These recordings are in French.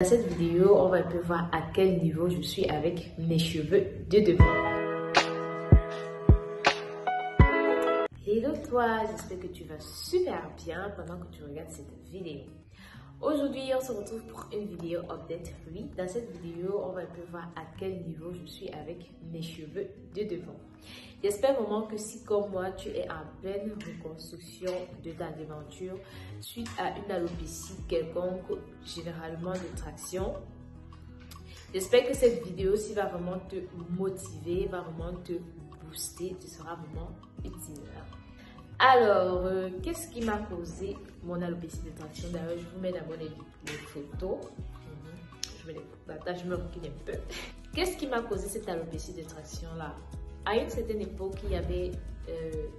Dans cette vidéo, on va un peu voir à quel niveau je suis avec mes cheveux de devant. Hello toi, j'espère que tu vas super bien pendant que tu regardes cette vidéo. Aujourd'hui, on se retrouve pour une vidéo update. Oui, dans cette vidéo, on va un peu voir à quel niveau je suis avec mes cheveux de devant. J'espère vraiment que si comme moi, tu es en pleine reconstruction de ta devanture suite à une alopécie quelconque, généralement de traction, j'espère que cette vidéo-ci va vraiment te motiver, va vraiment te booster, te sera vraiment utile. Alors, qu'est-ce qui m'a causé mon alopécie de traction? D'ailleurs, je vous mets d'abord les photos. Je me recule un peu. Qu'est-ce qui m'a causé cette alopécie de traction-là? À une certaine époque, il y avait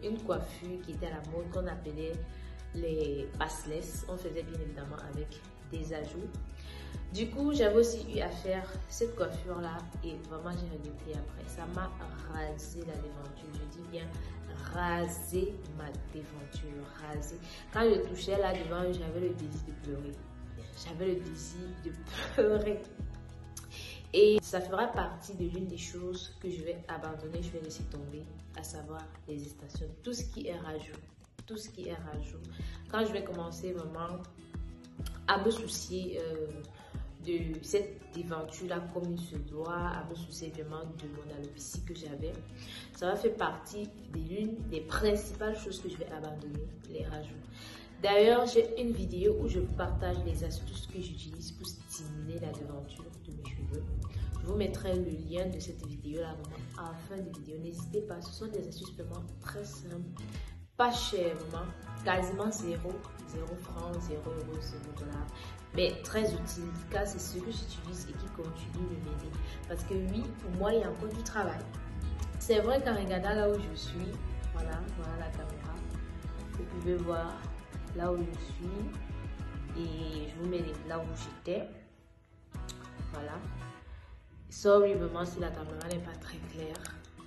une coiffure qui était à la mode qu'on appelait les passeless. On faisait bien évidemment avec des ajouts. Du coup, j'avais aussi eu à faire cette coiffure-là et vraiment j'ai regretté après. Ça m'a rasé la devanture. Je dis bien raser ma devanture, raser. Quand je touchais là devant, j'avais le désir de pleurer. J'avais le désir de pleurer. Et ça fera partie de l'une des choses que je vais abandonner, je vais laisser tomber, à savoir les extensions. Tout ce qui est rajout. Tout ce qui est rajout. Quand je vais commencer vraiment à me soucier de cette devanture-là comme il se doit, à me soucier vraiment de mon alopécie que j'avais, ça va faire partie de l'une des principales choses que je vais abandonner, les rajouts. D'ailleurs, j'ai une vidéo où je vous partage les astuces que j'utilise pour stimuler la devanture de mes cheveux. Je vous mettrai le lien de cette vidéo-là vraiment à la fin de vidéo. N'hésitez pas, ce sont des astuces vraiment très simples, pas cher vraiment, quasiment 0 francs, 0 euros, 0 dollars. Mais très utile car c'est ce que j'utilise et qui continue de m'aider. Parce que oui, pour moi, il y a encore du travail. C'est vrai qu'en regardant là où je suis, voilà la caméra, vous pouvez voir là où je suis et je vous mets là où j'étais. Voilà. Sorry vraiment si la caméra n'est pas très claire.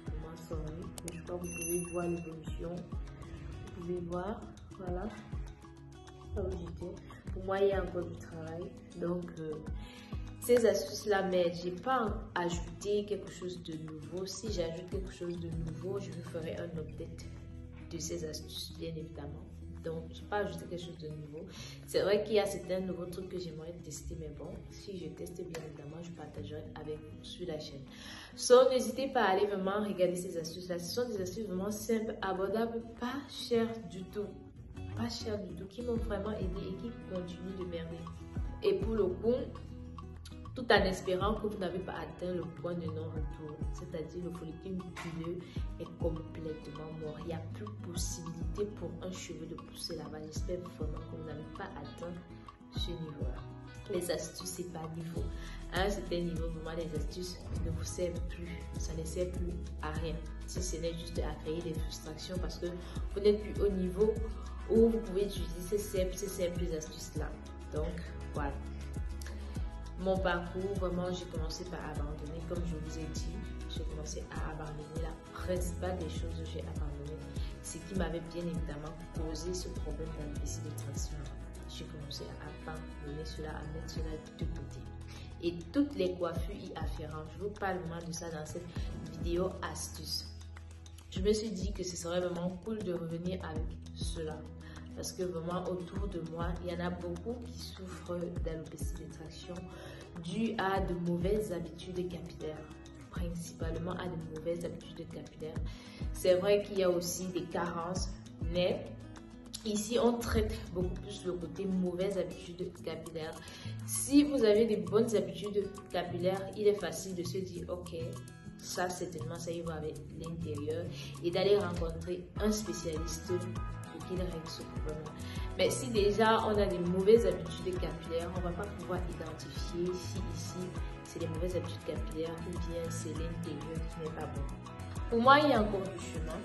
Vraiment sorry. Mais je crois que vous pouvez voir l'évolution. Vous pouvez voir, voilà. Là où j'étais. Pour moi, il y a encore du travail. Donc, ces astuces-là m'aident. Je n'ai pas ajouté quelque chose de nouveau. Si j'ajoute quelque chose de nouveau, je vous ferai un update de ces astuces, bien évidemment. Donc, je n'ai pas ajouté quelque chose de nouveau. C'est vrai qu'il y a certains nouveaux trucs que j'aimerais tester, mais bon, si je teste, bien évidemment, je partagerai avec vous sur la chaîne. So, n'hésitez pas à aller vraiment regarder ces astuces-là. Ce sont des astuces vraiment simples, abordables, pas chères du tout. Pas cher du tout, qui m'ont vraiment aidé et qui continuent de m'aider. Et pour le coup, tout en espérant que vous n'avez pas atteint le point de non-retour, c'est-à-dire le follicule pileux est complètement mort. Il n'y a plus possibilité pour un cheveu de pousser là-bas. J'espère vraiment que vous n'avez pas atteint ce niveau-là. Les astuces, c'est pas niveau. À un certain niveau, vraiment, les astuces ne vous servent plus. Ça ne sert plus à rien. Si ce n'est juste à créer des frustrations parce que vous n'êtes plus au niveau où vous pouvez utiliser ces simples astuces-là. Donc, voilà. Mon parcours, vraiment, j'ai commencé par abandonner, comme je vous ai dit. J'ai commencé à abandonner la principale des choses que j'ai abandonné. Ce qui m'avait bien évidemment causé ce problème d'alopécie de traction. J'ai commencé à abandonner cela, à mettre cela de côté. Et toutes les coiffures y afférentes, je vous parle vraiment de ça dans cette vidéo astuce. Je me suis dit que ce serait vraiment cool de revenir avec cela. Parce que vraiment autour de moi, il y en a beaucoup qui souffrent d'alopécie de traction due à de mauvaises habitudes capillaires. Principalement à de mauvaises habitudes capillaires. C'est vrai qu'il y a aussi des carences, mais ici on traite beaucoup plus le côté mauvaises habitudes capillaires. Si vous avez des bonnes habitudes capillaires, il est facile de se dire ok, ça certainement ça y va avec l'intérieur et d'aller rencontrer un spécialiste pour qu'il règle ce problème. Mais si déjà on a des mauvaises habitudes capillaires, on ne va pas pouvoir identifier si ici c'est les mauvaises habitudes capillaires ou bien c'est l'intérieur qui n'est pas bon. Pour moi, il y a encore du chemin.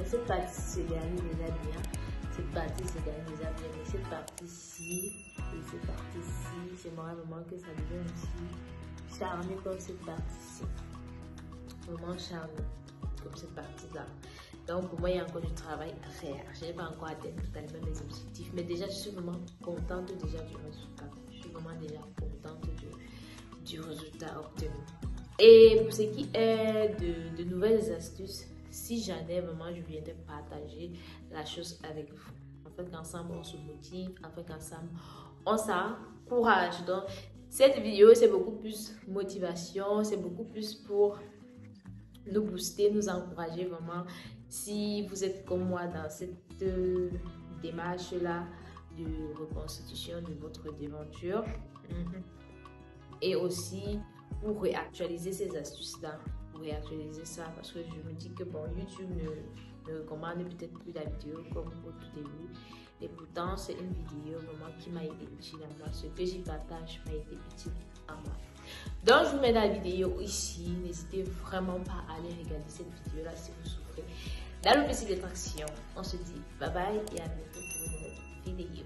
Cette partie se gagne déjà bien. Cette partie se gagne déjà bien. Mais cette partie-ci et cette partie-ci, j'aimerais vraiment que ça devienne aussi charmé comme cette partie-ci. Vraiment charmé comme cette partie-là. Donc pour moi, il y a encore du travail à faire. Je n'ai pas encore atteint totalement mes objectifs. Mais déjà, je suis vraiment contente déjà du résultat. déjà contente du résultat obtenu. Et pour ce qui est de nouvelles astuces, si j'en ai vraiment, je viendrai partager la chose avec vous. Afin qu'ensemble on se motive, afin qu'ensemble on s'encourage. Donc cette vidéo c'est beaucoup plus motivation, c'est beaucoup plus pour nous booster, nous encourager vraiment. Si vous êtes comme moi dans cette démarche là de reconstitution de votre devanture, et aussi pour réactualiser ces astuces là, pour réactualiser ça, parce que je me dis que bon, YouTube ne recommande peut-être plus la vidéo comme au tout début, et pourtant c'est une vidéo vraiment qui m'a été utile à moi. Ce que j'y partage m'a été utile à moi. Donc je vous mets la vidéo ici. N'hésitez vraiment pas à aller regarder cette vidéo là si vous souffrez d'alopecie de traction. On se dit bye bye et à bientôt pour une nouvelle vidéo.